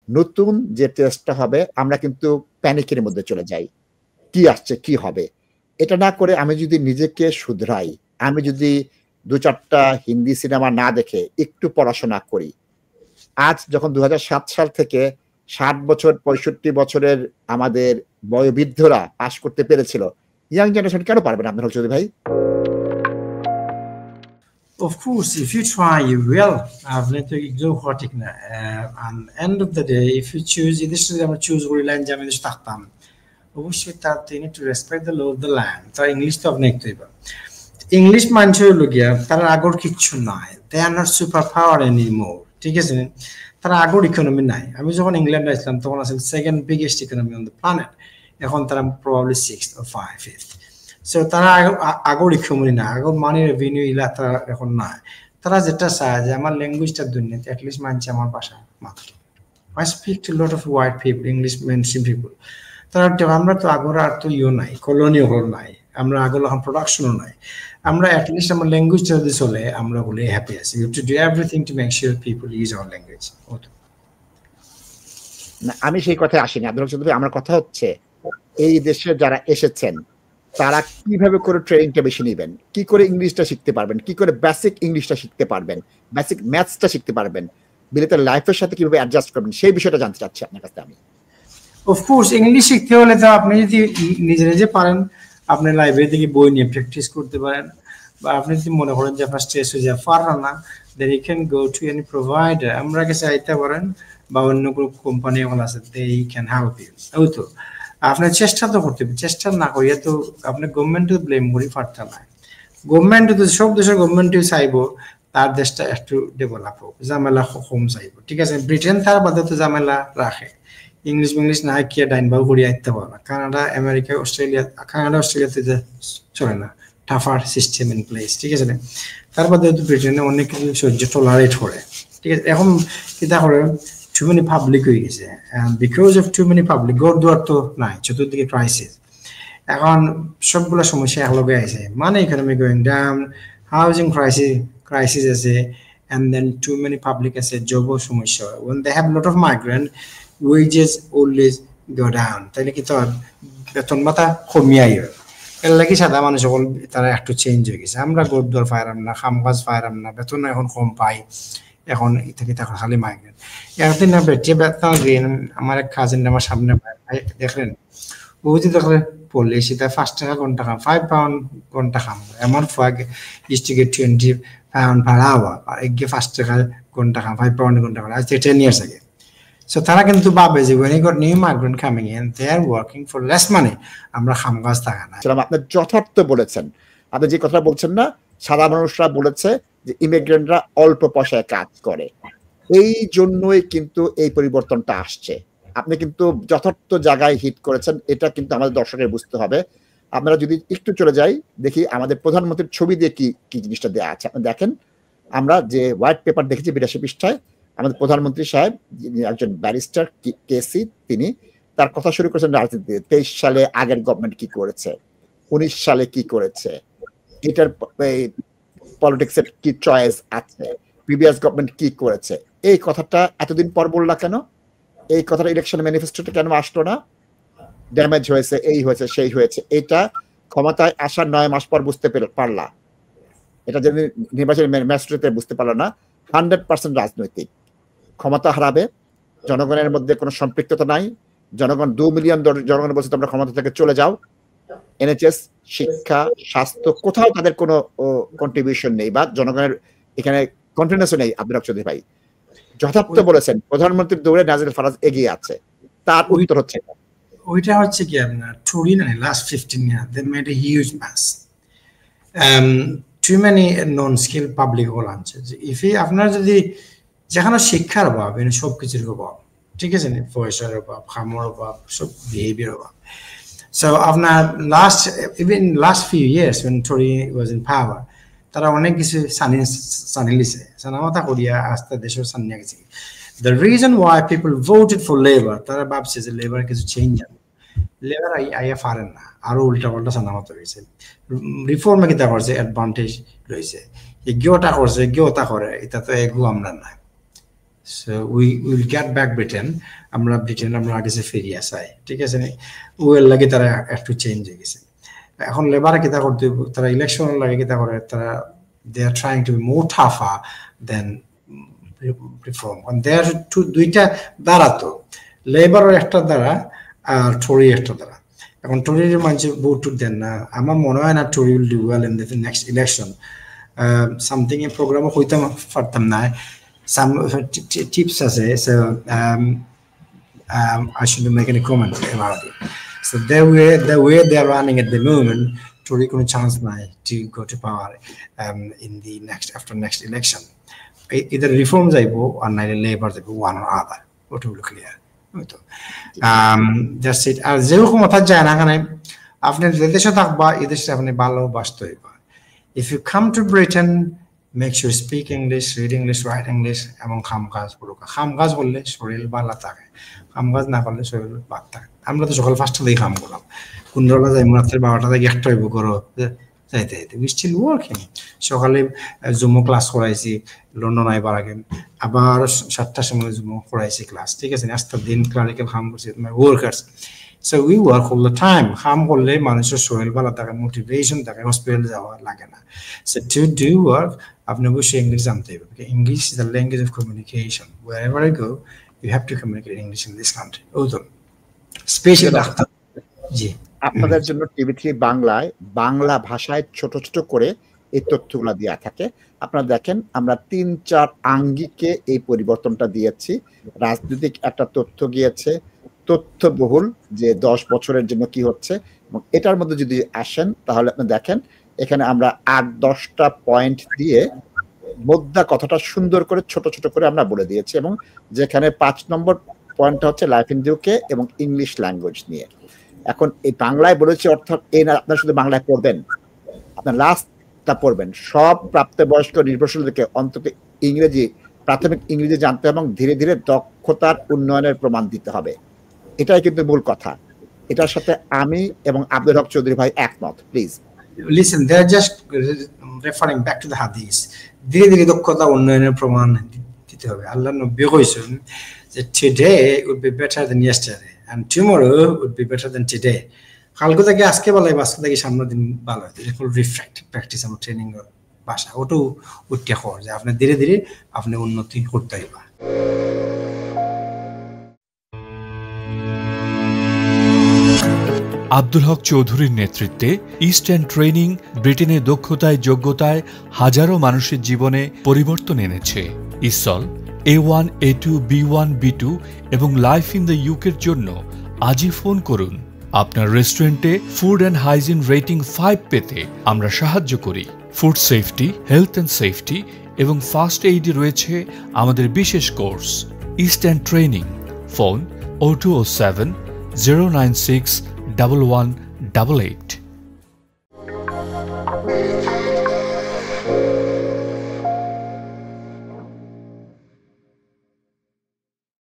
নতুন যে টেস্টটা হবে আমরা কিন্তু প্যানিকের মধ্যে চলে যাই। কি আসছে, কি হবে? এটা না করে আমি যদি নিজেকে শুধরাই, আমি যদি ২-৪ টা হিন্দি সিনেমা না দেখে একটু পড়াশোনা করি। আজ যখন ২০০৭ সাল থেকে ৬০ বছর ৬৫ বছরের আমাদের বয়োবৃদ্ধরা পাস করতে পেরেছিল, ইয়াং জেনারেশন কেন পারবে না আব্দুল হক চৌধুরী ভাই? Of course, if you try, you will. আপনি তো এগুলো সঠিক না। End of the day, if you choose, এদের সাথে আমরা চুজ করি লাইন যে আমি দেশে থাকতাম, অবশ্যই তার তো unit to respect the law of the land. তার ইংলিশ তো আপনি একটু ইংলিশ মানছে হলো গিয়া তার আগর কিচ্ছু নাই, they are not superpower anymore, ঠিক আছে? তার আগর ইকোনমি নাই। আমি যখন ইংল্যান্ডে আসলাম তখন আসলে second biggest economy on the planet, এখন তারা probably 6th or 5th। So তারা আগর ইকোনমি না, আগর মানি রেভিনিউ ইলা তারা এখন না। তারা যেটা চায় যে আমার ল্যাঙ্গুয়েজটা দুর্নীতি, অ্যাটলিস্ট মানছে আমার ভাষা মাত্র। I speak to a lot of white people, English mainstream people. তারা আমরা তো আগর আর তো ইও নাই, কলোনিও নাই, আমরা আগর এখন প্রোডাকশনও নাই। আমরা অ্যাটলিস্ট আমার ল্যাঙ্গুয়েজটা যদি চলে আমরা বলে হ্যাপি আছি। You have to do everything to make sure people use our language. না, আমি সেই কথায় আসিনি আব্দুল হক চৌধুরী। আমার কথা হচ্ছে এই দেশে যারা এসেছেন তারা কিভাবে করে ট্রেনিংটা বেশি নিবেন, কি করে ইংলিশটা শিখতে পারবেন, কি করে বেসিক ইংলিশটা শিখতে পারবেন, বেসিক ম্যাথসটা শিখতে পারবেন, বিলেতের লাইফের সাথে কিভাবে অ্যাডজাস্ট করবেন, সেই বিষয়টা জানতে চাচ্ছি আপনার কাছে আমি। অফকোর্স ইংলিশ শিখতে হলে তো আপনি যদি নিজে নিজে পারেন, আপনি লাইব্রেরি থেকে বই নিয়ে প্র্যাকটিস করতে পারেন, বা আপনি যদি মনে করেন যে আপনার স্ট্রেস হয়ে যায় পারেন না, then you can go to any provider, আমরা কাছে আইতে পারেন, বা অন্য কোনো কোম্পানি এখন আছে, দে ক্যান হেল্প ইউ। ওই তো আপনার চেষ্টা তো করতে হবে, চেষ্টা না করিয়া তো আপনি গভর্নমেন্টকে ব্লেম করি পারতে না। গভর্নমেন্ট তো সব দেশের গভর্নমেন্টই চাইব তার দেশটা একটু ডেভেলপ হোক, ঝামেলা কম চাইব, ঠিক আছে? ব্রিটেন তার বাদে তো ঝামেলা রাখে, ইংলিশ না কি ডাইনবাউ করি আইতে পারে না। কানাডা, আমেরিকা, অস্ট্রেলিয়াতে চলে না, টাফার সিস্টেম ইন প্লেস, ঠিক আছে? তার বাদে ব্রিটেনে অনেক কিছু সহ্য টলারেট করে, ঠিক আছে? এখন কিতা করে, টু মেনি পাবলিক হয়ে গেছে, because of too many public, ঘর দুয়ার তো নাই, চতুর্দিকে ক্রাইসিস, এখন সবগুলো সমস্যা একলগে আছে, মানে economy going down, housing crisis আছে, and then too many public আছে, জব সমস্যা। when they have a lot of migrant, wages always go down, তাইলে কি তো বেতন ভাতা কমিয়ে আইবে, এর লাগি সাদা মানুষ সকল তারা একটু চেঞ্জ হয়ে গেছে। আমরা গোরদর পাইরাম না, কাজ পাইরাম না, বেতন এখন কম পাই, এখন থেকে তখন খালি মাইগ্রেন্ট। একদিন না বেটিয়ে বেতন গ্রিন, আমার এক কাজিন আমার সামনে দেখলেন, ও যদি দেখলে পড়লে সেটা 5 টাকা ঘন্টা খাম, 5 পাউন্ড ঘন্টা খাম, এমন ফাগ is to get 20 pound per hour, আর এগে 5 টাকা ঘন্টা খাম, 5 পাউন্ড ঘন্টা খাম, আজ 10 years আগে। সো তারা কিন্তু ভাবে যে when you got new migrant coming in, they are working for less money, আমরা খামগাছ থাকা না। আপনি যথার্থ বলেছেন। আপনি যে কথা বলছেন না, সাদা মানুষরা বলেছে যে ইমিগ্রেন্টরা অল্প পয়সায় কাজ করে, এই জন্যই কিন্তু এই পরিবর্তনটা আসছে। আপনি কিন্তু যথার্থ জায়গায় হিট করেছেন, এটা কিন্তু আমাদের দর্শকের বুঝতে হবে। আপনারা যদি একটু চলে যাই, দেখি আমাদের প্রধানমন্ত্রীর ছবি দিয়ে কি কি জিনিসটা দেওয়া আছে। আপনি দেখেন, আমরা যে হোয়াইট পেপার দেখেছি 82 পৃষ্ঠায়, আমাদের প্রধানমন্ত্রী সাহেব একজন ব্যারিস্টার কেসি, তিনি তার কথা শুরু করেছেন রাজনীতি। 23 সালে আগের গভর্নমেন্ট কি করেছে, 19 সালে কি করেছে, এটার পলিটিক্সের কি চয়েস আছে, প্রিভিয়াস গভর্নমেন্ট কি করেছে। এই কথাটা এতদিন পর বললা কেন? এই কথাটা ইলেকশন ম্যানিফেস্টোতে কেন আসলো না? ড্যামেজ হয়েছে, এই হয়েছে, সেই হয়েছে। এটা ক্ষমতায় আসার 9 মাস পর বুঝতে পারলা, এটা যদি নির্বাচনী ম্যানিফেস্টোতে বুঝতে পারলো না। 100% রাজনৈতিক, ক্ষমতা হারাবে, জনগণের মধ্যে কোনো সম্পৃক্ততা নাই, জনগণ 2 মিলিয়ন জনগণ বলছে তোমরা ক্ষমতা থেকে চলে যাও, এনএচএস, শিক্ষা, স্বাস্থ্য, কোথাও তাদের কোনো কন্ট্রিবিউশন নেই, বা জনগণের এখানে কনফিডেন্সও নেই। আব্দুল হক চৌধুরী ভাই যথার্থ বলেছেন, প্রধানমন্ত্রীর দৌড়ে নাজিল ফারাজ এগিয়ে আছে। তার উত্তর হচ্ছে ওইটা হচ্ছে কি আপনার টুরি না, last 15 years they made a huge mess, too many non-skilled public হল আনছে। ইফ আপনার যদি যেখানে শিক্ষার অভাব, সব কিছুর অভাব, ঠিক আছে, পয়সার অভাব, খামোর অভাব, সব বিহেভিয়ার অভাব। So আপনার last few years when Tory was in power, তারা অনেক কিছু সানিলিছে, সানামাতা করিয়া আস্তে দেশের সানিয়া গেছে। The reason why people voted for Labour, তারা ভাবছে যে লেবার কিছু চেঞ্জ হবে, লেবার আইয়া পারেন না, আরো উল্টা পাল্টা সানামাতা হয়েছে। রিফর্মে কিতা করছে, অ্যাডভান্টেজ রয়েছে, এগিয়েওটা করছে, এগিয়েওটা করে, এটা তো এগু আমরা না। So we will get back Britain. আমরা ব্রিটেন আমরা আগে ফিরে আসাই, ঠিক আছে নি? ওয়েল লাগে তারা একটু চেঞ্জ হয়ে গেছে। এখন লেবার কিতা করতে, তারা ইলেকশন লাগে কিতা করে, তারা they are trying to be more tougher than reform. And there are দুইটা দ্বারা, তো লেবারের একটা দ্বারা আর টরি একটা দ্বারা। এখন টরির মানুষ ভোট দেন না, আমার মনে হয় না Tory will do well in the next election. Something এ প্রোগ্রামও হইতাম পারতাম না। Some tips as so I shouldn't make any comment about it. So the way they are running at the moment, Tory কোনো chance নাই to go to power in the after next election. Either reform যাইবো or নাইলে Labour যাইবো, one or other. ওটা হলো clear. That's it. আর যেরকম কথা যায় না, এখানে আপনি যে দেশে থাকবা এই দেশে আপনি ভালোবাসতে হইবা। If you come to Britain, make sure speak English, read English, write English, এবং কাজ করো। কাজ করলে শরীর ভালো থাকে, কাজ না করলে শরীর বাদ থাকে। আমরা তো সকাল 5টা থেকে কাম করলাম, 15টা যাই রাত্রে 12টা থেকে 1টা হইব করো যাইতে যাইতে উই স্টিল ওয়ার্কিং। সকালে জুমো ক্লাস করাইছি লন্ডন আইবার আগে, আবার 7টার সময় জুমো করাইছি ক্লাস, ঠিক আছে? আজকে দিন ক্লারিক্যাল কাম করছি, my workers. So we work all the time. কাম করলে মানুষের শরীর ভালো থাকে, মোটিভেশন থাকে, হসপিটাল যাওয়া লাগে না। So to do work, আপনি অবশ্যই ইংলিশ জানতে হবে। English is the language of communication. Wherever I go, you have to communicate English in this country. Special doctor ji আপনাদের জন্য টিভি3 বাংলায় বাংলা ভাষায় ছোট ছোট করে এই তথ্যগুলো দেওয়া থাকে। আপনারা দেখেন, আমরা 3-4 আঙ্গিকে এই পরিবর্তনটা দিয়েছি। রাজনৈতিক একটা তথ্য গিয়েছে, তথ্যবহুল যে 10 বছরের জন্য কি হচ্ছে, এবং এটার মধ্যে যদি আসেন তাহলে আপনি দেখেন এখানে আমরা 8-10টা পয়েন্ট দিয়ে মোদ্দা কথাটা সুন্দর করে ছোট ছোট করে আমরা বলে দিয়েছি, এবং যেখানে 5 নম্বর পয়েন্টটা হচ্ছে লাইফ ইন ইউকে এবং ইংলিশ ল্যাঙ্গুয়েজ নিয়ে। এখন এই বাংলায় বলেছি অর্থাৎ এই না আপনার শুধু বাংলায় পড়বেন, আপনার লাস্টটা পড়বেন। সব প্রাপ্তবয়স্ক নির্ভরশীলদেরকে অন্তত ইংরেজি, প্রাথমিক ইংরেজি জানতে এবং ধীরে ধীরে দক্ষতার উন্নয়নের প্রমাণ দিতে হবে। এটাই কিন্তু মূল কথা। এটার সাথে আমি এবং আব্দুল হক চৌধুরী ভাই একমত। Please listen, they are just referring back to the hadith. ধীরে ধীরে দক্ষতা উন্নয়নের প্রমাণ দিতে হবে। আল্লাহ নবী কইছেন যে today would be better than yesterday and tomorrow would be better than today. কালকে থেকে আজকে ভালো হবে, আজকে থেকে সামনের দিন ভালো হবে। এটা হলো রিফ্লেক্ট প্র্যাকটিস আমার ট্রেনিং এর ভাষা। ওটাও উঠতে হয় যে আপনি ধীরে ধীরে আপনি উন্নতি করতে হবে। আব্দুল হক চৌধুরীর নেতৃত্বে ইস্টার্ন ট্রেনিং ব্রিটেনের দক্ষতায় যোগ্যতায় হাজারো মানুষের জীবনে পরিবর্তন এনেছে। Isle A1, A2, B1, B2 এবং লাইফ ইন দ্য ইউকের জন্য আজই ফোন করুন। আপনার রেস্টুরেন্টে ফুড অ্যান্ড হাইজিন রেটিং 5 পেতে আমরা সাহায্য করি। Food safety, health and safety এবং ফার্স্ট এইডে রয়েছে আমাদের বিশেষ কোর্স। Eastern training, phone 0207 096 1188।